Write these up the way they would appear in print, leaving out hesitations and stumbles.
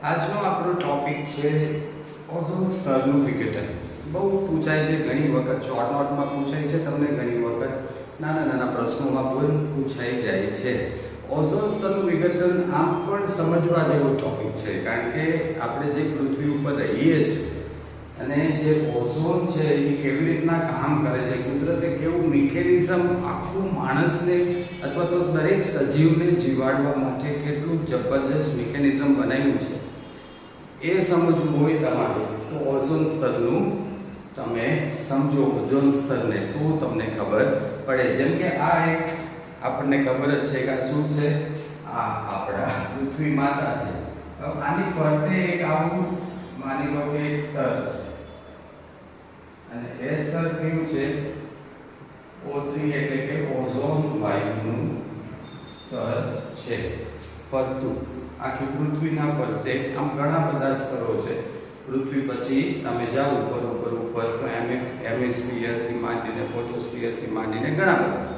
આજનો આપણો ટોપિક છે ઓઝોન સ્તરનું વિઘટન. બહુ પૂછાય છે ઘણી વખત, શોર્ટ નોટમાં પૂછાય છે, તમને ઘણી વખત નાના નાના પ્રશ્નોમાં પણ પૂછાઈ જાય છે. ઓઝોન સ્તરનું વિઘટન આમ પણ સમજવા જેવો ટોપિક છે, કારણ કે આપણે જે પૃથ્વી ઉપર રહીએ છીએ અને જે ઓઝોન છે એ કેવી રીતના કામ કરે છે, કુદરતે કેવું મિકેનિઝમ આખું માણસને અથવા તો દરેક સજીવને જીવાડવા માટે કેટલું જબરદસ્ત મિકેનિઝમ બનાવ્યું છે એ સમજવું હોય તમારે તો ઓઝોન સ્તરનું તમે સમજો. ઓઝોન સ્તરને તો તમને ખબર પડે. જેમ કે આ એક આપણને ખબર જ છે કે આ શું છે, આ આપણા પૃથ્વી માતા છે. આની ફરતે એક આવું માની લો કે એક સ્તર છે અને એ સ્તર કેવું છે, O3 એટલે કે ઓઝોન વાયુનું સ્તર છે ફરતું આખી પૃથ્વીના ફરતે. આમ ઘણા બધા સ્તરો છે પૃથ્વી પછી તમે જાઓ ઉપર તો હેમિસ્ફિયરથી માંડીને ફોટોસ્ફિયરથી માંડીને ઘણા બધા.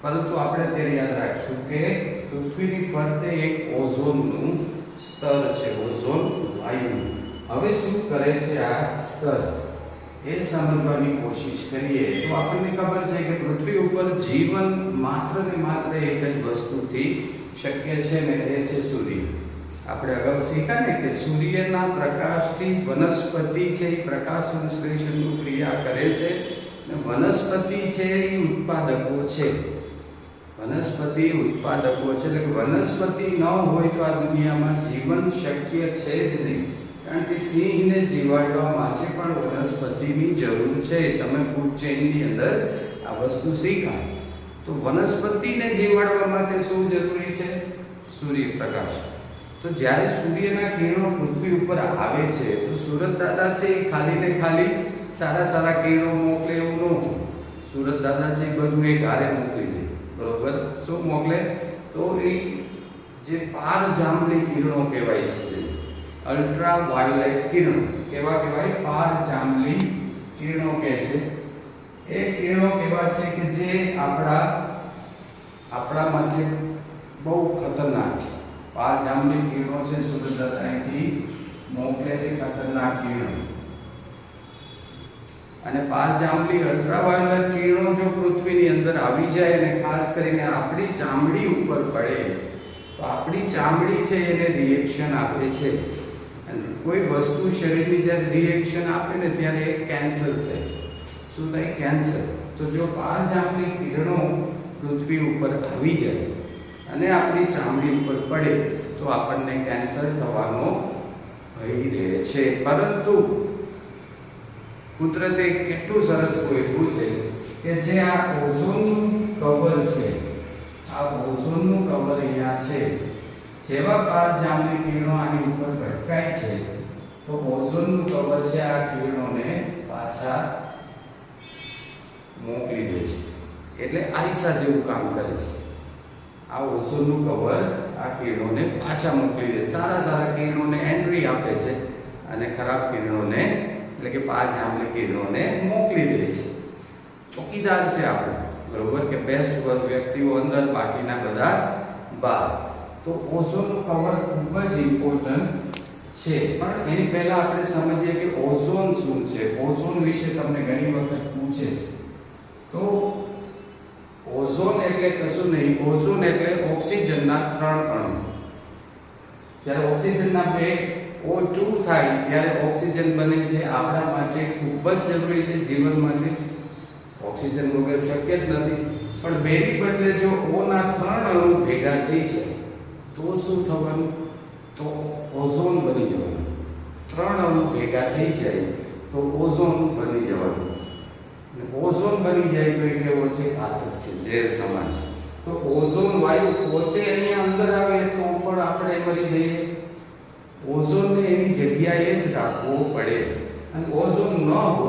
પરંતુ આપણે અત્યારે યાદ રાખશું કે પૃથ્વીની ફરતે એક ઓઝોનનું સ્તર છે, ઓઝોન વાયુ. હવે શું કરે છે આ સ્તર એ સમજવાની કોશિશ કરીએ તો આપણને ખબર છે કે પૃથ્વી ઉપર જીવન માત્ર ને માત્ર એક જ વસ્તુથી શક્ય છે ને એ છે સૂર્ય. આપણે અગાઉ શીખ્યા ને કે સૂર્યના પ્રકાશથી વનસ્પતિ છે એ પ્રકાશ સંશ્લેષણની ક્રિયા કરે છે અને વનસ્પતિ છે એ ઉત્પાદકો છે. વનસ્પતિ ઉત્પાદકો છે એટલે વનસ્પતિ ન હોય તો આ દુનિયામાં જીવન શક્ય છે જ નહીં. કારણ કે સિંહને જીવાડવા માટે પણ વનસ્પતિની જરૂર છે. તમે ફૂડ ચેઇનની અંદર આ વસ્તુ શીખા. તો વનસ્પતિને જીવાડવા માટે શું જરૂરી છે? સૂર્યપ્રકાશ. તો જ્યારે સૂર્યના કિરણો પૃથ્વી ઉપર આવે છે તો સૂરજ દાદા છે એ ખાલી ને ખાલી સારા કિરણો મોકલે એવું ન હોય. સૂરજ દાદા છે એ બધું એક હારે મોકલી દે, બરોબર? શું મોકલે? તો એ જે પારજાંબલી કિરણો કહેવાય છે, અલ્ટ્રા વાયોલેટ કિરણો કેવા કહેવાય? પારજાંબલી કિરણો કહે છે. એ કિરણો કેવા છે કે જે આપણા માટે બહુ ખતરનાક છે. પારજાંબલી કિરણો છે સૂરજ દાદાથી મોકલે છે, ખતરનાક કિરણો. અને પારજાંબલી અલ્ટ્રાવાયોલેટ કિરણો જો પૃથ્વીની અંદર આવી જાય અને ખાસ કરીને આપણી ચામડી ઉપર પડે તો આપણી ચામડી છે એને રિએક્શન આપે છે. અને કોઈ વસ્તુ શરીરની જ્યારે રિએક્શન આપે ને ત્યારે એ કેન્સર થાય. શું થાય? કેન્સર. તો જો પારજાંબલી કિરણો પૃથ્વી ઉપર આવી જાય અને આપણી ચામડી ઉપર પડે તો આપણને કેન્સર થવાનો ભય રહે છે. પરંતુ કુદરતે કેટલું સરસ ગોઠવ્યું છે કે જે આ ઓઝોનનું કવર છે, આ ઓઝોનનું કવર અહીંયા છે, જેવા પારજાંબલી કિરણો આની ઉપર ભટકાય છે તો ઓઝોનનું કવર છે આ કિરણોને પાછા મોકલી દે છે. એટલે આરીસા જેવું કામ કરે છે. આ ઓઝોનનું કવર આ કિરણોને પાછા મોકલી દે. સારા કિરણોને એન્ટ્રી આપે છે અને ખરાબ કિરણોને એટલે કે પારજાંબલી કિરણોને મોકલી દે છે. ચોકીદાર છે આપણે, બરોબર? કે બેસ્ટ વ્યક્તિઓ અંદર, બાકીના બધા બહાર. તો ઓઝોનનું કવર ખૂબ જ ઇમ્પોર્ટન્ટ છે. પણ એની પહેલા આપણે સમજીએ કે ઓઝોન શું છે. ઓઝોન વિશે તમને ઘણી વખત પૂછે છે. તો ઓઝોન એટલે કશું નહીં. ઓઝોન એટલે ઓક્સિજનના 3 અણુ. જ્યારે ઓક્સિજનના 2 O2 થાય ત્યારે ઓક્સિજન બને છે. આપણા માટે ખૂબ જ જરૂરી છે, જીવન માટે. ઓક્સિજન વગર શક્ય જ નથી. પણ બેની બદલે જો O ના 3 અણુ ભેગા થઈ જાય તો શું થવાનું? તો ઓઝોન બની જવાનું. 3 અણુ ભેગા થઈ જાય તો ઓઝોન બની જવાનું. ઓઝોન બની જાય તો એ કેવો છે? ઘાતક છે, ઝેર સમાન છે. તો ઓઝોન વાયુ પોતે અહીંયા અંદર આવે તો પણ આપણે મરી જઈએ. ઓઝોનને એની જગ્યાએ જ રાખવો પડે. અને ઓઝોન ન હોય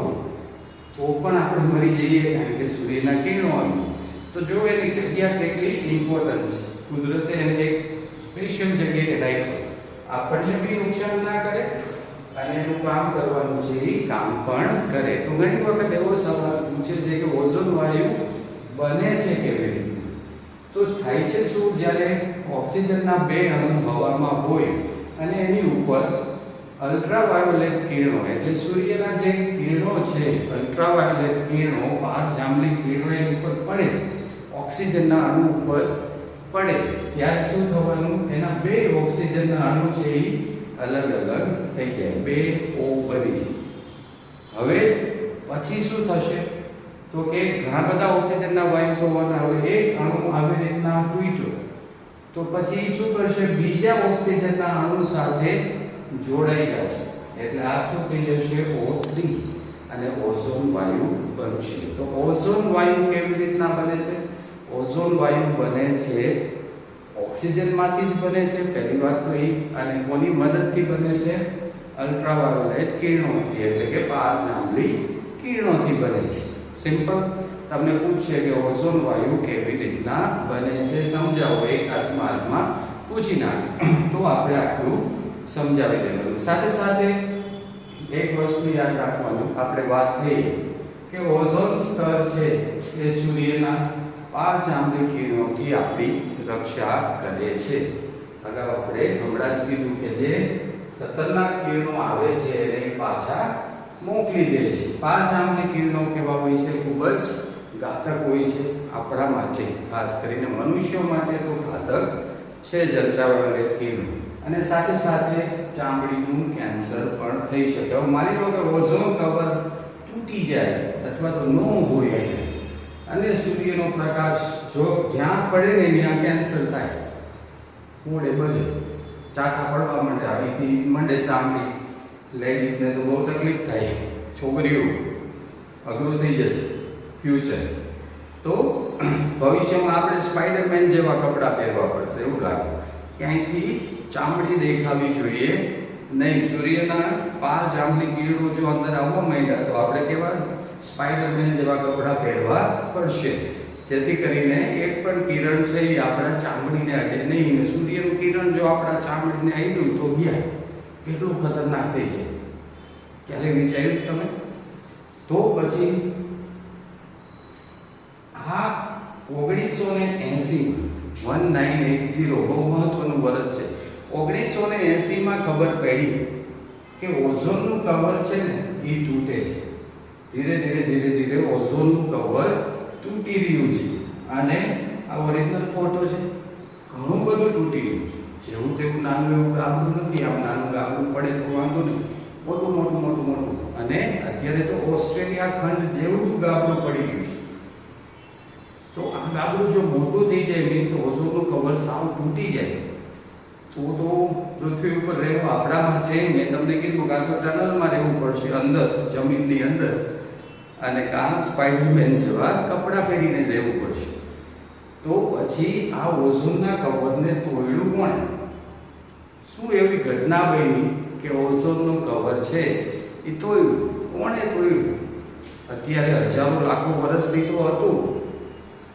તો પણ આપણે મરી જઈએ, કારણ કે સૂર્યના કિરણો આવી. તો જો એની જગ્યા કેટલી ઇમ્પોર્ટન્ટ છે. કુદરતે એને એક સ્પેશિયલ જગ્યાએ રાખી, આપણને બી નુકસાન ના કરે અને એનું કામ કરવાનું છે એ કામ પણ કરે. તો ઘણી વખત એવો સવાલ પૂછે છે કે ઓઝોન વાયુ બને છે કેવી રીતે? તો થાય છે શું? જ્યારે ઓક્સિજનના 2 અણુ હવામાં હોય અને એની ઉપર અલ્ટ્રાવાયોલેટ કિરણો એટલે સૂર્યના જે કિરણો છે અલ્ટ્રાવાયોલેટ કિરણો પારજાંબલી કિરણો એની ઉપર પડે ઓક્સિજનના અણુ ઉપર પડે ત્યારે શું થવાનું એના બે ઓક્સિજનના અણુ છે એ અલગ અલગ થઈ જાય બે O બની જાય હવે પછી શું થશે તો કે ઘણા બધા ઓક્સિજનના વાયુ હોવાના હવે એક અણુ આવી રીતના તૂટ્યો તો પછી શું કરશે બીજા ઓક્સિજનના અણુ સાથે જોડાઈ જશે એટલે આ શું થઈ જશે O3 અને ઓઝોન વાયુ બનશે તો ઓઝોન વાયુ કેવી રીતના બને છે ઓઝોન વાયુ બને છે ઓક્સિજનમાંથી જ બને છે પહેલી વાત તો એ અને કોની મદદથી બને છે અલ્ટ્રાવાયોલેટ કિરણોથી એટલે કે પારજાંબલી કિરણોથી બને છે સિમ્પલ તમને પૂછશે કે ઓઝોન વાયુ કેવી રીતના બને છે સમજાવો એકાદ માર્કમાં પૂછી નાખે તો આપણે આટલું સમજાવી દેવાનું સાથે સાથે એક વસ્તુ યાદ રાખવાનું આપણે વાત થઈ કે ઓઝોન સ્તર છે એ સૂર્યના પારજાંબલી કિરણોથી આપણી રક્ષા કરે છે અગાઉ આપણે હમણાં જ કીધું કે જે ખતરનાક કિરણો આવે છે એને પાછા મોકલી દે છે પારજાંબલી કિરણો કેવા હોય છે ખૂબ જ ઘાતક હોય છે આપણા માટે ખાસ કરીને મનુષ્યો માટે તો ઘાતક છે જ અલ્ટ્રાવાયોલેટ કિરણો અને સાથે સાથે ચામડીનું કેન્સર પણ થઈ શકે હવે માની લો કે ઓઝોન કવર તૂટી જાય અથવા તો ન હોય અને સૂર્યનો પ્રકાશ જો જ્યાં પડે ને ત્યાં કેન્સર થાય મોડે બધે ચાકા પડવા માંડે અહીંથી મંડે ચામડી લેડીઝને તો બહુ તકલીફ થાય છોકરીઓ અઘરું થઈ જશે ફ્યુચર તો ભવિષ્યમાં આપણે સ્પાઈડરમેન જેવા કપડાં પહેરવા પડશે એવું લાગે ક્યાંયથી ચામડી દેખાવી જોઈએ નહીં સૂર્યના પારજાંબલી કિરણો જો અંદર આવવા માંડ્યા તો આપણે કેવા સ્પાઈડરમેન જેવા કપડાં પહેરવા પડશે જેથી કરીને એક પણ કિરણ છે એ આપણા ચામડીને અડે નહીં ને સૂર્યનું કિરણ જો આપણા ચામડીને અડ્યું તો ગયા કેટલું ખતરનાક થઈ જાય ક્યારે વિચાર્યું તમે તો પછી આ 1980 બહુ મહત્વનું વર્ષ છે 1980 માં ખબર પડી કે ઓઝોનનું કવર છે ને એ તૂટે છે ધીરે ધીરે ઓઝોનનું કવર તૂટી રહ્યું છે અને આ ઓરિજિનલ ફોટો છે ઘણું બધું તૂટી રહ્યું છે જેવું તેવું નાનું એવું ગાબડું નથી આમ નાનું ગાબડું પડે તો વાંધો નહીં મોટું અને અત્યારે તો ઓસ્ટ્રેલિયા ખંડ જેવું ગાબડું પડી ગયું છે તો આ ગાબડું જો મોટું થઈ જાય મીન્સ ઓઝોનનું કવર સાવ તૂટી જાય તો પૃથ્વી ઉપર રહેવું આપણામાં છે મેં તમને કીધું કાં તો ટનલમાં રહેવું પડશે અંદર જમીનની અંદર અને કાં સ્પાઈડરમેન જેવા કપડાં પહેરીને રહેવું પડશે તો પછી આ ઓઝોનના કવરને તોડ્યું કોણે શું એવી ઘટના બની કે ઓઝોનનું કવર છે એ તોડ્યું કોણે તોડ્યું અત્યારે હજારો લાખો વર્ષથી તો હતું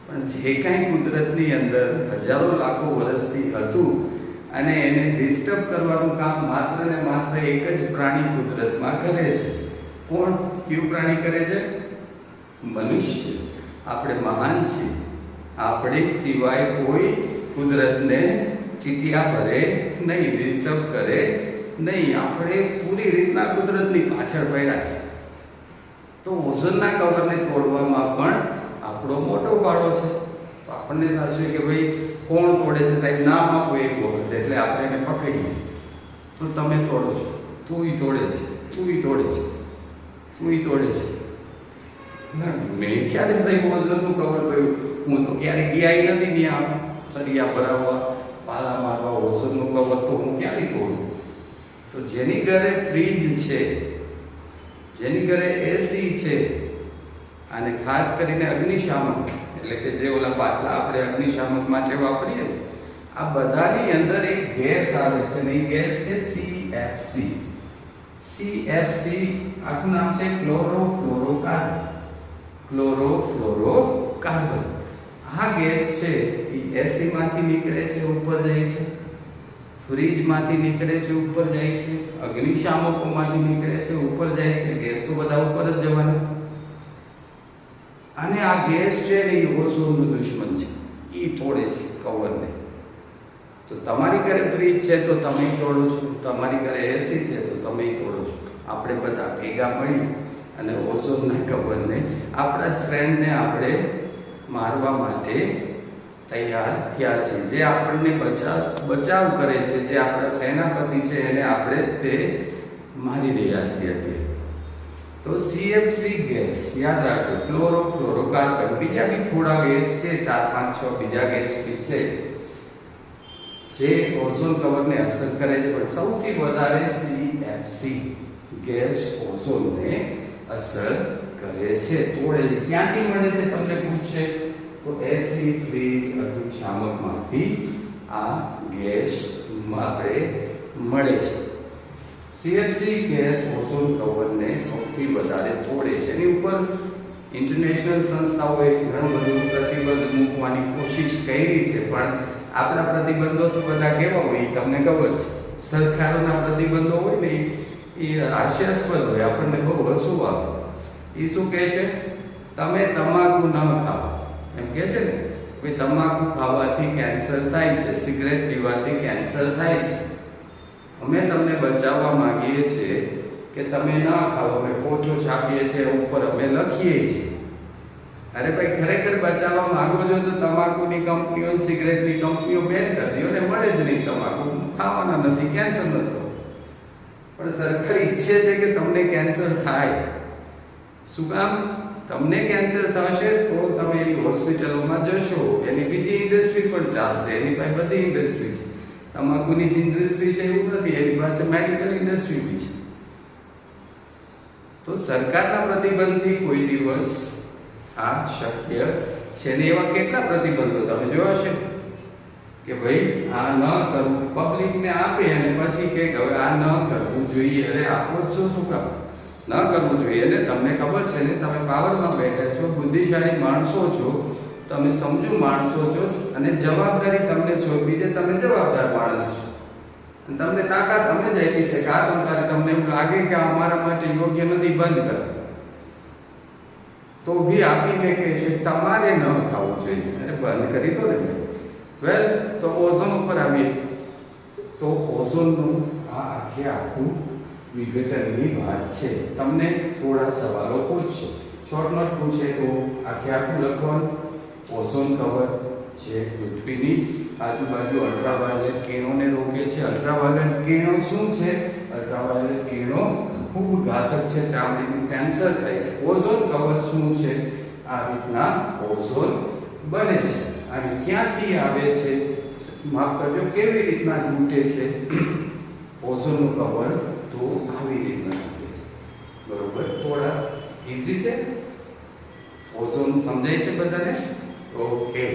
પણ જે કાંઈ કુદરતની અંદર હજારો લાખો વર્ષથી હતું અને એને ડિસ્ટર્બ કરવાનું કામ માત્ર ને માત્ર એક જ પ્રાણી કુદરતમાં કરે છે કોણ કયું પ્રાણી કરે છે મનુષ્ય આપણે મહાન છીએ આપણે સિવાય કોઈ કુદરતને ચીટિયા ભરે નહીં ડિસ્ટર્બ કરે નહીં આપણે પૂરી રીતના કુદરતની પાછળ પડ્યા છે તો ઓઝોનના કવરને તોડવામાં પણ આપણો મોટો ફાળો છે તો આપણને થશે કે ભાઈ કોણ તોડે છે સાહેબ નામ આપો એક વખત એટલે આપણે એને પકડીએ તો તમે તોડો છો તુંય તોડે છે ના મેં ક્યારે સાહેબ ઓઝોનનું કવર કર્યું હું તો ક્યારે ગયા નથી ત્યાં સળિયા ભરાવવા પાલા મારવા ઓઝોનનું કવર તો હું ક્યારે તોડું તો જેની ઘરે ફ્રીજ છે જેની ઘરે એસી છે અને ખાસ કરીને અગ્નિશામક એટલે કે જે ઓલા બાટલા આપણે અગ્નિશામક માટે વાપરીએ આ બધાની અંદર એક ગેસ આવે છે ને એ ગેસ છે CFC આખું નામ છે ક્લોરોફ્લોરોકાર્બન આ ગેસ છે એ એસી માંથી નીકળે છે ઉપર જાય છે ફ્રીજ માંથી નીકળે છે ઉપર જાય છે અગ્નિશામકો માંથી નીકળે છે ઉપર જાય છે ગેસ તો બધા ઉપર જ જવાના અને આ ગેસ છે ને એ ઓઝોનનું દુશ્મન છે એ તોડે છે કવરને તો તમારી ઘરે ફ્રીજ છે તો તમે તોડો છો, તમારી ઘરે એસી છે તો તમે તોડો છો. આપણે બધા ભેગા મળી અને ઓઝોનના કવરને આપણા જ ફ્રેન્ડને આપણે મારવા માટે તૈયાર થયા છે. જે આપણને બચાવ કરે છે, જે આપણા સેનાપતિ છે, એને આપણે તે મારી રહ્યા છીએ અત્યારે. તો CFC ગેસ યાદ રાખજો, ક્લોરોફ્લોરોકાર્બન, બીજા બી થોડા ગેસ છે, 4, 5, 6 બીજા ગેસ બી છે જે ઓઝોન કવરને અસર કરે છે, પણ સૌથી વધારે CFC ગેસ ઓઝોનને અસર કરે છે, તોડે છે. ક્યાંથી મળે છે તમને પૂછશે તો એસી, ફ્રીજ, અગ્નિશામકમાંથી આ ગેસ આપણે મળે છે. CFC ગેસ ઓઝોન કવરને સૌથી વધારે તોડે છે. એની ઉપર ઇન્ટરનેશનલ સંસ્થાઓએ ઘણું બધું પ્રતિબંધ મૂકવાની કોશિશ કરી છે, પણ આપણા પ્રતિબંધો તો બધા કેવા હોય તમને ખબર છે. સરકારોના પ્રતિબંધો હોય ને એ હાસ્યાસ્પદ હોય, આપણને બહુ હસવું આવે. એ શું કહે છે, તમે તમાકુ ન ખાઓ, એમ કહે છે ને કે તમાકુ ખાવાથી કેન્સર થાય છે, સિગરેટ પીવાથી કેન્સર થાય છે. અમે તમને બચાવવા માંગીએ છીએ કે તમે ન ખાઓ. અમે ફોટો છાપીએ છીએ, ઉપર અમે લખીએ છીએ. અરે ભાઈ, ખરેખર બચાવવા માંગો છો તો તમાકુની કંપનીઓ, સિગરેટની કંપનીઓ બેન કરી દો ને, મળે જ નહીં. તમાકુ ખાવાના નથી, કેન્સર નથી. પણ સરકાર ઈચ્છે છે કે તમને કેન્સર થાય. શું કામ? તમને કેન્સર થશે તો તમે એની હોસ્પિટલોમાં જશો, એની બીજી ઇન્ડસ્ટ્રી પણ ચાલશે. એની પાસે બધી ઇન્ડસ્ટ્રી છે. તમાકુની જ ઇન્ડસ્ટ્રી છે એવું નથી, એની પાસે મેડિકલ ઇન્ડસ્ટ્રી બી છે. તો સરકારના પ્રતિબંધથી કોઈ દિવસ આ શક્ય છે ને. એવા કેટલા પ્રતિબંધો તમે જોયા છે કે ભાઈ આ ન કરવું, પબ્લિકને આપે અને પછી કે હવે આ ન કરવું જોઈએ. અરે આપો જ છો, શું કામ ન કરવું જોઈએ ને? તમને ખબર છે ને, તમે પાવરમાં બેઠા છો, બુદ્ધિશાળી માણસો છો, તમે સમજુ માણસો છો, અને જવાબદારી તમને સોંપી છે, તમે જવાબદાર માણસ છો. અને તમને તાકાત અમે જ આપી છે કે આ તમતારે તમને એવું લાગે કે અમારા માટે યોગ્ય નથી, બંધ કરો, તો બી આપીને કહે છે તમારે ન ખાવું જોઈએ. અરે બંધ કરી દો ને ભાઈ. વેલ, તો ઓઝોન ઉપર આવીએ તો ઓઝોનનું આ આખું વિઘટનની વાત છે. તમને થોડા સવાલો પૂછશે, શોર્ટ નોટ પૂછે તો આખું લખવાનું. ઓઝોન કવર છે પૃથ્વીની આજુબાજુ અલ્ટ્રાવાયોલેટ કિરણોને રોકે છે. અલ્ટ્રાવાયોલેટ કિરણો શું છે? અલ્ટ્રાવાયોલેટ કિરણો ખૂબ ઘાતક છે, ચામડીનું કેન્સર થાય છે. ઓઝોન કવર શું છે? આ રીતના ઓઝોન બને છે. અને ક્યાંથી આવે છે? માફ કરજો, કેવી રીતના તૂટે છે ઓઝોનનું કવર? તો આવી રીતના તૂટે છે. બરોબર, થોડા ઈઝી છે. ઓઝોન સમજાય છે બધાને? ઓકે.